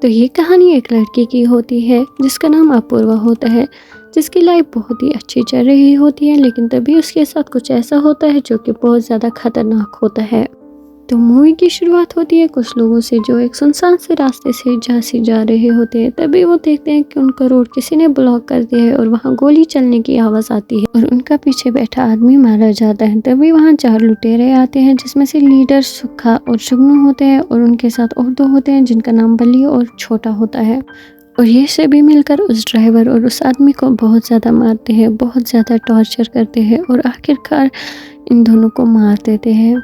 तो ये कहानी एक लड़की की होती है जिसका नाम अपूर्वा होता है, जिसकी लाइफ बहुत ही अच्छी चल रही होती है, लेकिन तभी उसके साथ कुछ ऐसा होता है जो कि बहुत ज़्यादा खतरनाक होता है। तो मूवी की शुरुआत होती है कुछ लोगों से जो एक सुनसान से रास्ते से झांसी जा रहे होते हैं। तभी वो देखते हैं कि उनका रोड किसी ने ब्लॉक कर दिया है और वहाँ गोली चलने की आवाज़ आती है और उनका पीछे बैठा आदमी मारा जाता है। तभी वहाँ 4 लुटेरे आते हैं जिसमें से लीडर सुखा और जुगनू होते हैं और उनके साथ और 2 होते हैं जिनका नाम बली और छोटा होता है। और ये सभी मिलकर उस ड्राइवर और उस आदमी को बहुत ज़्यादा मारते हैं, बहुत ज़्यादा टॉर्चर करते हैं और आखिरकार इन दोनों को मार देते हैं।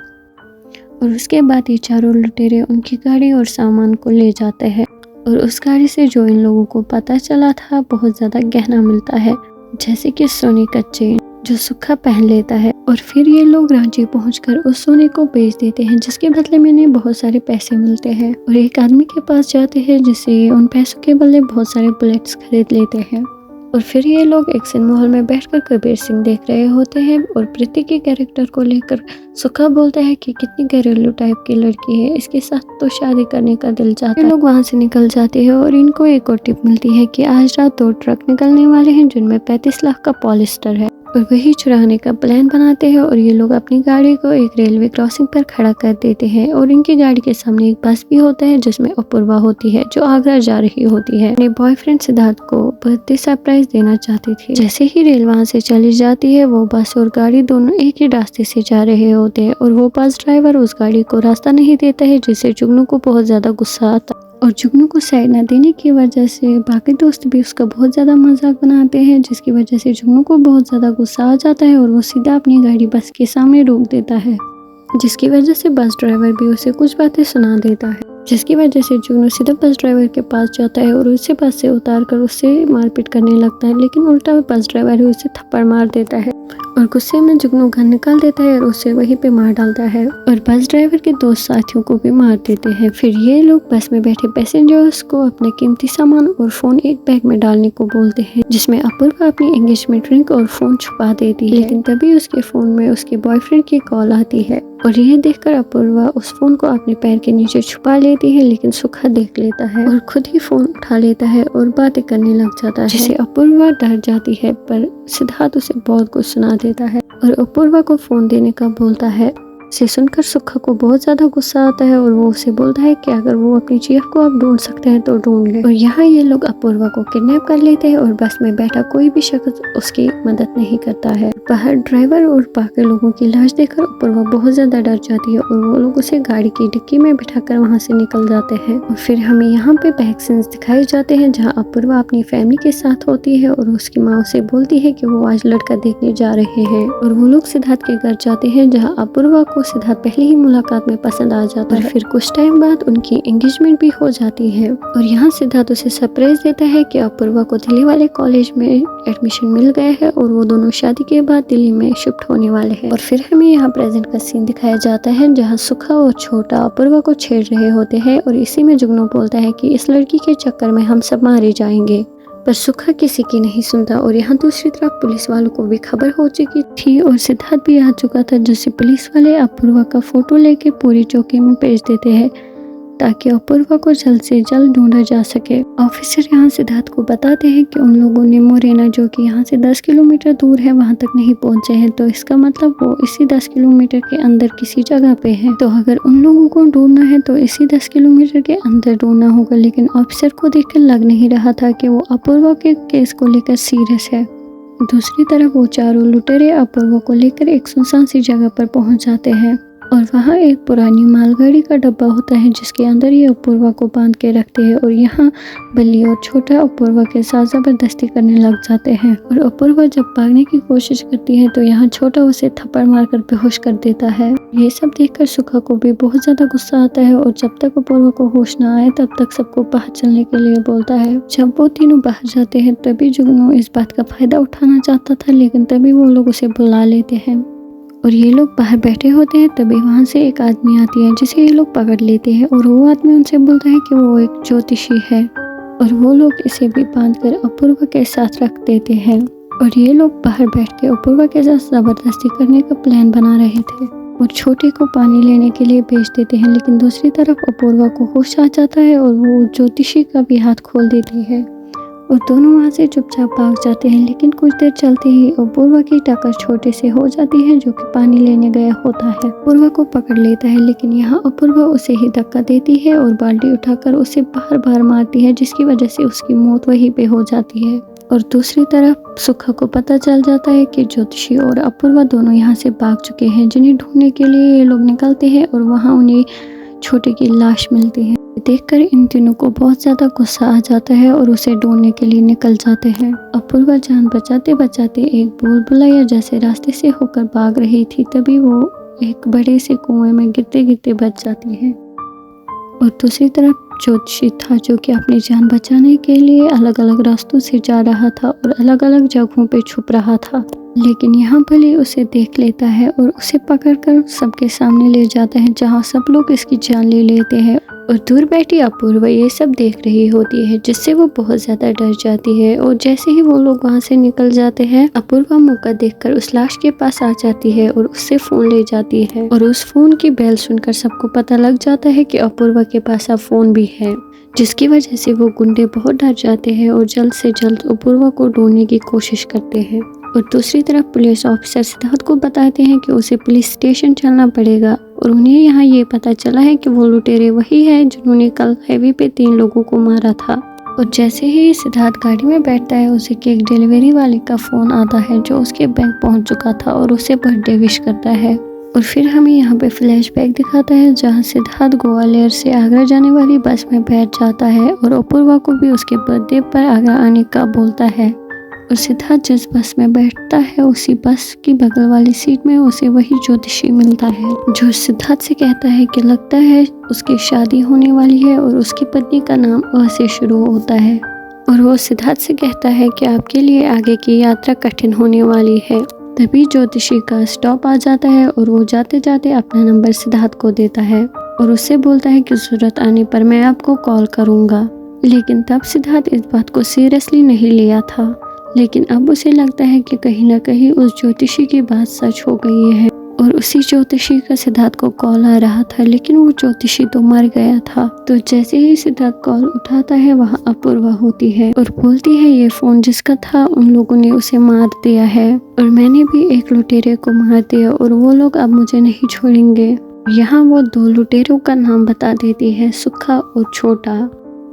और उसके बाद ये चारों लुटेरे उनकी गाड़ी और सामान को ले जाते हैं और उस गाड़ी से जो इन लोगों को पता चला था बहुत ज़्यादा गहना मिलता है, जैसे कि सोने का चेन जो सुखा पहन लेता है। और फिर ये लोग रांची पहुंचकर उस सोने को बेच देते हैं जिसके बदले में इन्हें बहुत सारे पैसे मिलते हैं और एक आदमी के पास जाते हैं जिससे उन पैसों के बदले बहुत सारे बुलेट्स खरीद लेते हैं। और फिर ये लोग एक सिनेमा हॉल में बैठकर कबीर सिंह देख रहे होते हैं और प्रीति के कैरेक्टर को लेकर सुखा बोलता है कि कितनी घरेलू टाइप की लड़की है, इसके साथ तो शादी करने का दिल चाहता है। ये लोग वहाँ से निकल जाते हैं और इनको एक और टिप मिलती है कि आज रात 2 ट्रक निकलने वाले हैं जिनमें 35 लाख का पॉलिस्टर है और वही चुराने का प्लान बनाते हैं। और ये लोग अपनी गाड़ी को एक रेलवे क्रॉसिंग पर खड़ा कर देते हैं और इनकी गाड़ी के सामने एक बस भी होता है जिसमें अपूर्वा होती है जो आगरा जा रही होती है। अपने बॉयफ्रेंड सिद्धार्थ को बर्थडे सरप्राइज देना चाहती थी। जैसे ही रेल वहाँ से चली जाती है वो बस और गाड़ी दोनों एक ही रास्ते से जा रहे होते हैं और वो बस ड्राइवर उस गाड़ी को रास्ता नहीं देता है जिससे जुगनू को बहुत ज्यादा गुस्सा आता है। और जुगनू को साइड न देने की वजह से बाकी दोस्त भी उसका बहुत ज़्यादा मजाक बनाते हैं, जिसकी वजह से जुगनू को बहुत ज़्यादा गुस्सा आ जाता है और वो सीधा अपनी गाड़ी बस के सामने रोक देता है, जिसकी वजह से बस ड्राइवर भी उसे कुछ बातें सुना देता है। जिसकी वजह से जुगनू सीधा बस ड्राइवर के पास जाता है और उसे बस से उतार कर उससे मारपीट करने लगता है, लेकिन उल्टा बस ड्राइवर ही उसे थप्पड़ मार देता है और गुस्से में जुगनू गन निकाल देता है और उसे वहीं पे मार डालता है और बस ड्राइवर के 2 साथियों को भी मार देते हैं। फिर ये लोग बस में बैठे पैसेंजर्स को अपने कीमती सामान और फोन एक बैग में डालने को बोलते हैं, जिसमें अपूर्वा अपनी एंगेजमेंट रिंग और फोन छुपा देती है। लेकिन तभी उसके फोन में उसके बॉयफ्रेंड की कॉल आती है और यह देखकर अपूर्वा उस फोन को अपने पैर के नीचे छुपा लेती है, लेकिन सुखा देख लेता है और खुद ही फोन उठा लेता है और बातें करने लग जाता है, जिससे अपूर्वा डर जाती है। पर सिद्धार्थ उसे बहुत कुछ सुना देता है और अपूर्वा को फोन देने का बोलता है। इसे सुनकर सुखा को बहुत ज्यादा गुस्सा आता है और वो उसे बोलता है कि अगर वो अपनी चीफ को अब ढूंढ सकते हैं तो ढूंढ ले। और यहाँ ये लोग अपूर्वा को किडनैप कर लेते हैं और बस में बैठा कोई भी शख्स उसकी मदद नहीं करता है। बाहर ड्राइवर और बाकी लोगों की लाश देखकर अपूर्वा बहुत ज्यादा डर जाती है और वो लोग उसे गाड़ी की डिक्की में बिठाकर वहाँ से निकल जाते हैं। और फिर हमें यहाँ पे बैक सीन्स दिखाए जाते हैं जहाँ अपूर्वा अपनी फैमिली के साथ होती है और उसकी माँ उसे बोलती है कि वो आज लड़का देखने जा रहे हैं और वो लोग सिद्धार्थ के घर जाते हैं जहाँ अपूर्वा को सिद्धार्थ पहले ही मुलाकात में पसंद आ जाता है। फिर कुछ टाइम बाद उनकी एंगेजमेंट भी हो जाती है और यहाँ सिद्धार्थ उसे सरप्राइज देता है कि अपूर्वा को दिल्ली वाले कॉलेज में एडमिशन मिल गया है और वो दोनों शादी के बाद दिल्ली में शिफ्ट होने वाले हैं। और फिर हमें यहाँ प्रेजेंट का सीन दिखाया जाता है जहाँ सुखा और छोटा अपूर्वा को छेड़ रहे होते हैं और इसी में जुगनू बोलता है कि इस लड़की के चक्कर में हम सब मारे जाएंगे। पर सुखा किसी की नहीं सुनता और यहाँ दूसरी तरफ पुलिस वालों को भी खबर हो चुकी थी और सिद्धार्थ भी आ चुका था, जिससे पुलिस वाले अपूर्वा का फोटो लेके पूरी चौकी में भेज देते हैं ताकि अपूर्वा को जल्द से जल्द ढूंढा जा सके। ऑफिसर यहाँ सिद्धार्थ को बताते हैं कि उन लोगों ने मोरेना जो कि यहाँ से 10 किलोमीटर दूर है वहाँ तक नहीं पहुँचे हैं, तो इसका मतलब वो इसी 10 किलोमीटर के अंदर किसी जगह पे है। तो अगर उन लोगों को ढूंढना है तो इसी 10 किलोमीटर के अंदर ढूंढना होगा। लेकिन ऑफिसर को देखकर लग नहीं रहा था कि वो अपूर्वा के केस को लेकर सीरियस है। दूसरी तरफ वो चारों लुटेरे अपूर्वा को लेकर एक सुनसान सी जगह पर पहुँच जाते हैं और वहाँ एक पुरानी मालगाड़ी का डब्बा होता है जिसके अंदर ये अपूर्वा को बांध के रखते हैं और यहाँ बल्ली और छोटा अपूर्वा के साथ जबरदस्ती करने लग जाते हैं। और अपूर्वा जब भागने की कोशिश करती है तो यहाँ छोटा उसे थप्पड़ मारकर बेहोश कर देता है। ये सब देखकर सुखा को भी बहुत ज्यादा गुस्सा आता है और जब तक अपूर्वा को होश न आए तब तक सबको बाहर चलने के लिए बोलता है। जब वो तीनों बाहर जाते हैं तभी जुगनू इस बात का फायदा उठाना चाहता था, लेकिन तभी वो लोग उसे बुला लेते हैं और ये लोग बाहर बैठे होते हैं। तभी वहाँ से एक आदमी आती है जिसे ये लोग पकड़ लेते हैं और वो आदमी उनसे बोलता है कि वो एक ज्योतिषी है और वो लोग इसे भी बांधकर अपूर्वा के साथ रख देते हैं। और ये लोग बाहर बैठ के अपूर्वा के साथ जबरदस्ती करने का प्लान बना रहे थे। और छोटे को पानी लेने के लिए भेज देते हैं। लेकिन दूसरी तरफ अपूर्वा को होश आ जाता है और वो ज्योतिषी का भी हाथ खोल देती है और दोनों वहाँ से चुपचाप भाग जाते हैं। लेकिन कुछ देर चलते ही अपूर्वा की टक्कर छोटे से हो जाती है जो कि पानी लेने गया होता है। अपूर्वा को पकड़ लेता है, लेकिन यहाँ अपूर्वा उसे ही धक्का देती है और बाल्टी उठाकर उसे बार बार मारती है, जिसकी वजह से उसकी मौत वहीं पे हो जाती है। और दूसरी तरफ सुखा को पता चल जाता है कि ज्योतिषी और अपूर्वा दोनों यहाँ से भाग चुके हैं, जिन्हें ढूंढने के लिए ये लोग निकलते हैं और वहाँ उन्हें छोटे की लाश मिलती है। देखकर इन तीनों को बहुत ज्यादा गुस्सा आ जाता है और उसे ढूंढने के लिए निकल जाते हैं। अपूर्वा जान बचाते बचाते एक भूल भुलैया जैसे रास्ते से होकर भाग रही थी, तभी वो एक बड़े से कुएं में गिरते गिरते बच जाती है। और दूसरी तरफ ज्योतिषी था जो कि अपनी जान बचाने के लिए अलग अलग रास्तों से जा रहा था और अलग अलग जगहों पे छुप रहा था। लेकिन यहाँ बलि उसे देख लेता है और उसे पकड़कर सबके सामने ले जाता है, जहाँ सब लोग इसकी जान ले लेते हैं। और दूर बैठी अपूर्वा ये सब देख रही होती है, जिससे वो बहुत ज्यादा डर जाती है। और जैसे ही वो लोग वहाँ से निकल जाते हैं, अपूर्वा मौका देखकर उस लाश के पास आ जाती है और उससे फोन ले जाती है। और उस फोन की बेल सुनकर सबको पता लग जाता है कि अपूर्वा के पास अब फोन भी है, जिसकी वजह से वो गुंडे बहुत डर जाते हैं और जल्द से जल्द अपूर्वा को ढूंढने की कोशिश करते हैं। और दूसरी तरफ पुलिस ऑफिसर सिद्धार्थ को बताते हैं कि उसे पुलिस स्टेशन चलना पड़ेगा और उन्हें यहाँ ये पता चला है कि वो लुटेरे वही है जिन्होंने कल हाईवे पे 3 लोगों को मारा था। और जैसे ही सिद्धार्थ गाड़ी में बैठता है, उसे केक डिलीवरी वाले का फोन आता है जो उसके बैंक पहुंच चुका था और उसे बर्थडे विश करता है। और फिर हमें यहाँ पे फ्लैशबैक दिखाता है जहाँ सिद्धार्थ ग्वालियर से आगरा जाने वाली बस में बैठ जाता है और अपूर्वा को भी उसके बर्थडे पर आगरा आने का बोलता है। और सिद्धार्थ जिस बस में बैठता है उसी बस की बगल वाली सीट में उसे वही ज्योतिषी मिलता है, जो सिद्धार्थ से कहता है कि लगता है उसकी शादी होने वाली है और उसकी पत्नी का नाम अ से शुरू होता है। और वो सिद्धार्थ से कहता है कि आपके लिए आगे की यात्रा कठिन होने वाली है। तभी ज्योतिषी का स्टॉप आ जाता है और वो जाते जाते अपना नंबर सिद्धार्थ को देता है और उससे बोलता है कि जरूरत आने पर मैं आपको कॉल करूँगा। लेकिन तब सिद्धार्थ इस बात को सीरियसली नहीं लिया था, लेकिन अब उसे लगता है कि कहीं ना कहीं उस ज्योतिषी की बात सच हो गई है। और उसी ज्योतिषी का सिद्धार्थ को कॉल आ रहा था, लेकिन वो ज्योतिषी तो मर गया था। तो जैसे ही सिद्धार्थ कॉल उठाता है, वहाँ अपूर्वा होती है और बोलती है ये फोन जिसका था उन लोगों ने उसे मार दिया है और मैंने भी एक लुटेरे को मार दिया और वो लोग अब मुझे नहीं छोड़ेंगे। यहाँ वो 2 लुटेरों का नाम बता देती है, सुखा और छोटा।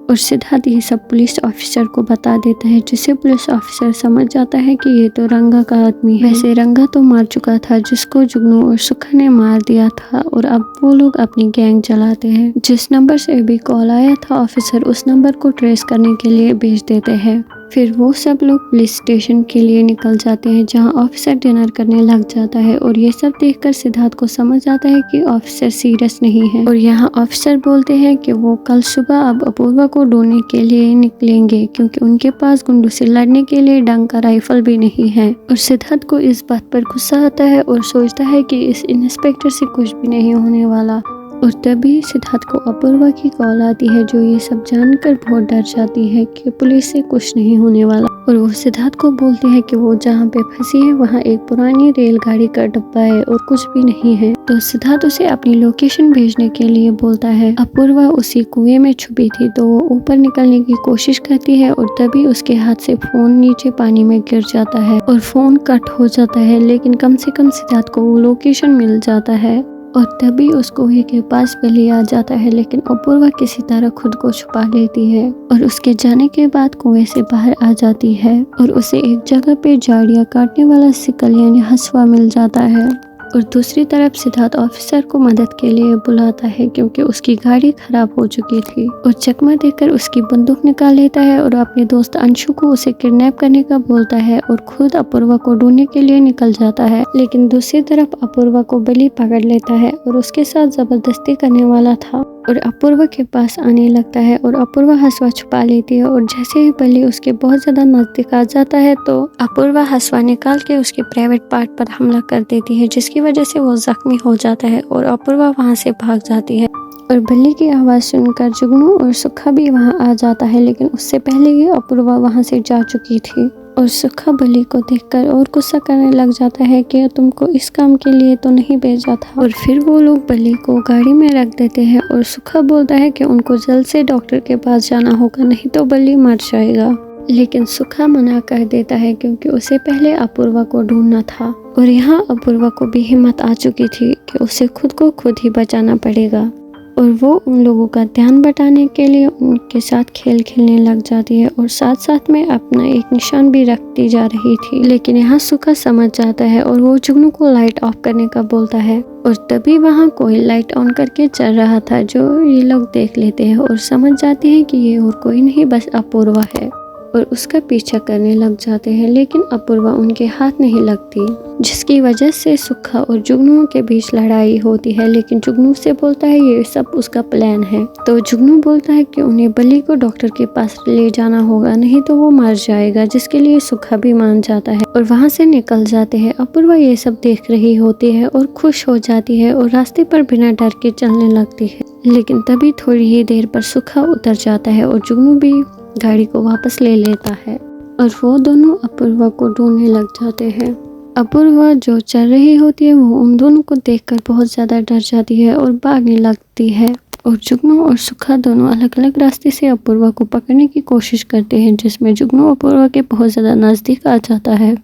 और सिद्धार्थ ये सब पुलिस ऑफिसर को बता देता है, जिससे पुलिस ऑफिसर समझ जाता है कि ये तो रंगा का आदमी है। वैसे रंगा तो मार चुका था जिसको जुगनू और सुखा ने मार दिया था और अब वो लोग अपनी गैंग चलाते हैं। जिस नंबर से अभी कॉल आया था ऑफिसर उस नंबर को ट्रेस करने के लिए भेज देते हैं। फिर वो सब लोग पुलिस स्टेशन के लिए निकल जाते हैं, जहां ऑफिसर डिनर करने लग जाता है। और ये सब देखकर सिद्धार्थ को समझ आता है कि ऑफिसर सीरियस नहीं है। और यहाँ ऑफिसर बोलते हैं कि वो कल सुबह अब अपूर्वा को ढूंढने के लिए निकलेंगे, क्योंकि उनके पास गुंडों से लड़ने के लिए डंग का राइफल भी नहीं है। और सिद्धार्थ को इस बात पर गुस्सा आता है और सोचता है कि इस इंस्पेक्टर से कुछ भी नहीं होने वाला। और तभी सिद्धार्थ को अपूर्वा की कॉल आती है, जो ये सब जानकर बहुत डर जाती है कि पुलिस से कुछ नहीं होने वाला। और वो सिद्धार्थ को बोलती है कि वो जहाँ पे फंसी है वहाँ एक पुरानी रेलगाड़ी का डब्बा है और कुछ भी नहीं है। तो सिद्धार्थ उसे अपनी लोकेशन भेजने के लिए बोलता है। अपूर्वा उसी कुएं में छुपी थी, तो वो ऊपर निकलने की कोशिश करती है और तभी उसके हाथ से फोन नीचे पानी में गिर जाता है और फोन कट हो जाता है। लेकिन कम से कम सिद्धार्थ को वो लोकेशन मिल जाता है। और तभी उस कुएं के पास बलि आ जाता है, लेकिन अपूर्वा किसी तरह खुद को छुपा लेती है और उसके जाने के बाद कुएं से बाहर आ जाती है और उसे एक जगह पे झाड़ियाँ काटने वाला सिकल यानी हंसुआ मिल जाता है। और दूसरी तरफ सिद्धार्थ ऑफिसर को मदद के लिए बुलाता है, क्योंकि उसकी गाड़ी खराब हो चुकी थी। और चकमा देकर उसकी बंदूक निकाल लेता है और अपने दोस्त अंशु को उसे किडनैप करने का बोलता है और खुद अपूर्वा को ढूंढने के लिए निकल जाता है। लेकिन दूसरी तरफ अपूर्वा को बलि पकड़ लेता है और उसके साथ जबरदस्ती करने वाला था और अपूर्वा के पास आने लगता है और अपूर्वा हंसुआ छुपा लेती है। और जैसे ही बलि उसके बहुत ज्यादा नजदीक आ जाता है तो अपूर्वा हंसुआ निकाल के उसके प्राइवेट पार्ट पर हमला कर देती है, जिसकी वजह से वो जख्मी हो जाता है और अपूर्वा वहाँ से भाग जाती है। और बलि की आवाज़ सुनकर जुगनू और सुखा भी वहाँ आ जाता है, लेकिन उससे पहले ही अपूर्वा वहाँ से जा चुकी थी। और सुखा बली को देखकर और गुस्सा करने लग जाता है कि तुमको इस काम के लिए तो नहीं भेजा था। और फिर वो लोग बली को गाड़ी में रख देते हैं और सुखा बोलता है कि उनको जल्द से डॉक्टर के पास जाना होगा, नहीं तो बली मर जाएगा। लेकिन सुखा मना कर देता है क्योंकि उसे पहले अपूर्वा को ढूंढना था और यहाँ अपूर्वा को भी हिम्मत आ चुकी थी कि उसे खुद को खुद ही बचाना पड़ेगा। और वो उन लोगों का ध्यान बटाने के लिए उनके साथ खेल खेलने लग जाती है और साथ साथ में अपना एक निशान भी रखती जा रही थी। लेकिन यहाँ सुखा समझ जाता है और वो जुगनू को लाइट ऑफ करने का बोलता है और तभी वहाँ कोई लाइट ऑन करके चल रहा था जो ये लोग देख लेते हैं और समझ जाते हैं कि ये और कोई नहीं बस अपूर्वा है और उसका पीछा करने लग जाते हैं। लेकिन अपूर्वा उनके हाथ नहीं लगती, जिसकी वजह से सुखा और जुगनू के बीच लड़ाई होती है। लेकिन जुगनू से बोलता है ये सब उसका प्लान है। तो जुगनू बोलता है कि उन्हें बली को डॉक्टर के पास ले जाना होगा, नहीं तो वो मर जाएगा, जिसके लिए सुखा भी मान जाता है और वहाँ से निकल जाते हैं। अपूर्वा ये सब देख रही होती है और खुश हो जाती है और रास्ते पर बिना डर के चलने लगती है। लेकिन तभी थोड़ी ही देर पर सुखा उतर जाता है और जुगनू भी गाड़ी को वापस ले लेता है और वो दोनों अपूर्वा को ढूंढने लग जाते हैं। अपूर्वा जो चल रही होती है वो उन दोनों को देखकर बहुत ज़्यादा डर जाती है और भागने लगती है और जुगनू और सुखा दोनों अलग अलग रास्ते से अपूर्वा को पकड़ने की कोशिश करते हैं, जिसमें जुगनू अपूर्वा के बहुत ज़्यादा नज़दीक आ जाता है।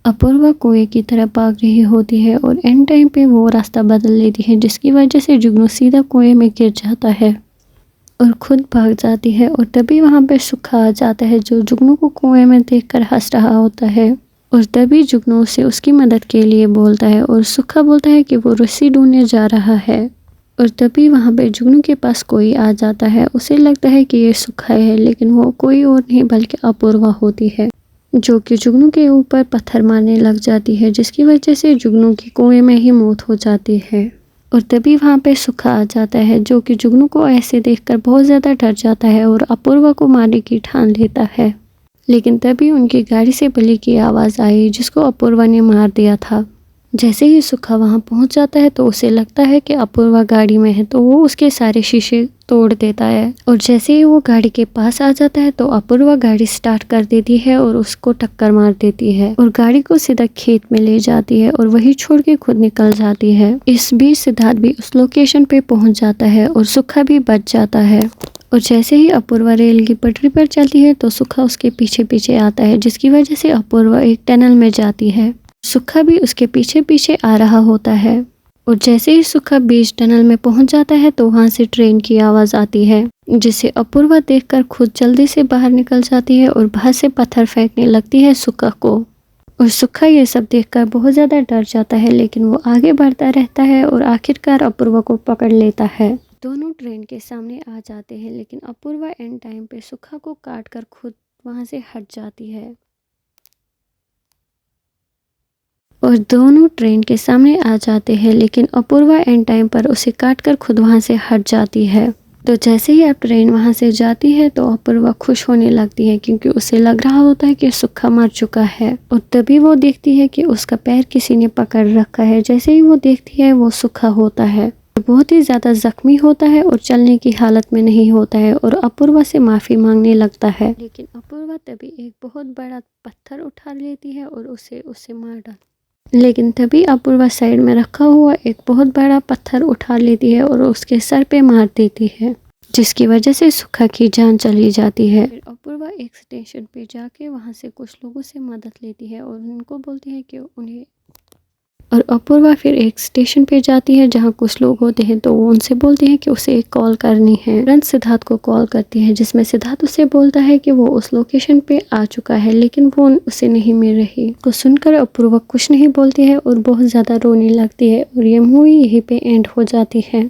अपूर्वा कुएं की तरफ भाग रही होती है और एंड टाइम पे वो रास्ता बदल लेती है, जिसकी वजह से जुगनू सीधा कुएं में गिर जाता है और खुद भाग जाती है। और तभी वहाँ पे सुखा आ जाता है जो जुगनू को कुएं में देखकर हंस रहा होता है और तभी जुगनू से उसकी मदद के लिए बोलता है और सुखा बोलता है कि वो रस्सी ढूंढने जा रहा है। और तभी वहाँ पे जुगनू के पास कोई आ जाता है। उसे लगता है कि ये सुखा है, लेकिन वो कोई और नहीं बल्कि अपूर्वा होती है, जो कि जुगनू के ऊपर पत्थर मारने लग जाती है, जिसकी वजह से जुगनू की कुएं में ही मौत हो जाती है। और तभी वहाँ पे सुखा आ जाता है जो कि जुगनू को ऐसे देखकर बहुत ज़्यादा डर जाता है और अपूर्वा को मारने की ठान लेता है। लेकिन तभी उनकी गाड़ी से बली की आवाज़ आई जिसको अपूर्वा ने मार दिया था। जैसे ही सुखा वहाँ पहुँच जाता है तो उसे लगता है कि अपूर्वा गाड़ी में है, तो वो उसके सारे शीशे तोड़ देता है। और जैसे ही वो गाड़ी के पास आ जाता है तो अपूर्वा गाड़ी स्टार्ट कर देती है और उसको टक्कर मार देती है और गाड़ी को सीधा खेत में ले जाती है और वही छोड़ के खुद निकल जाती है। इस बीच सिद्धार्थ भी उस लोकेशन पे पहुंच जाता है और सुखा भी बच जाता है। और जैसे ही अपूर्वा रेल की पटरी पर चलती है तो सुखा उसके पीछे पीछे आता है, जिसकी वजह से अपूर्वा एक टनल में जाती है। सुखा भी उसके पीछे पीछे आ रहा होता है और जैसे ही सुखा बीच टनल में पहुंच जाता है तो वहां से ट्रेन की आवाज़ आती है, जिसे अपूर्वा देखकर खुद जल्दी से बाहर निकल जाती है और बाहर से पत्थर फेंकने लगती है सुखा को। और सुखा ये सब देखकर बहुत ज़्यादा डर जाता है, लेकिन वो आगे बढ़ता रहता है और आखिरकार अपूर्वा को पकड़ लेता है। दोनों ट्रेन के सामने आ जाते हैं, लेकिन अपूर्वा एंड टाइम पे सुखा को काट कर खुद वहाँ से हट जाती है और दोनों ट्रेन के सामने आ जाते हैं, लेकिन अपूर्वा एंड टाइम पर उसे काटकर खुद वहां से हट जाती है। तो जैसे ही अब ट्रेन वहां से जाती है तो अपूर्वा खुश होने लगती है क्योंकि उसे लग रहा होता है कि सुखा मर चुका है। और तभी वो देखती है कि उसका पैर किसी ने पकड़ रखा है। जैसे ही वो देखती है वो सुखा होता है, बहुत ही ज़्यादा जख्मी होता है और चलने की हालत में नहीं होता है और अपूर्वा से माफ़ी मांगने लगता है। लेकिन अपूर्वा तभी एक बहुत बड़ा पत्थर उठा लेती है और उसे मार डालती। लेकिन तभी अपूर्वा साइड में रखा हुआ एक बहुत बड़ा पत्थर उठा लेती है और उसके सर पे मार देती है, जिसकी वजह से सुखा की जान चली जाती है। फिर अपूर्वा एक स्टेशन पे जाके वहाँ से कुछ लोगों से मदद लेती है और उनको बोलती है कि उन्हें और अपूर्वा फिर एक स्टेशन पे जाती है जहाँ कुछ लोग होते हैं, तो वो उनसे बोलती है कि उसे एक कॉल करनी है। तुरंत सिद्धार्थ को कॉल करती है, जिसमें सिद्धार्थ उसे बोलता है कि वो उस लोकेशन पे आ चुका है, लेकिन वो उसे नहीं मिल रही। तो सुनकर अपूर्वा कुछ नहीं बोलती है और बहुत ज़्यादा रोने लगती है और ये मूवी यहीं पे एंड हो जाती है।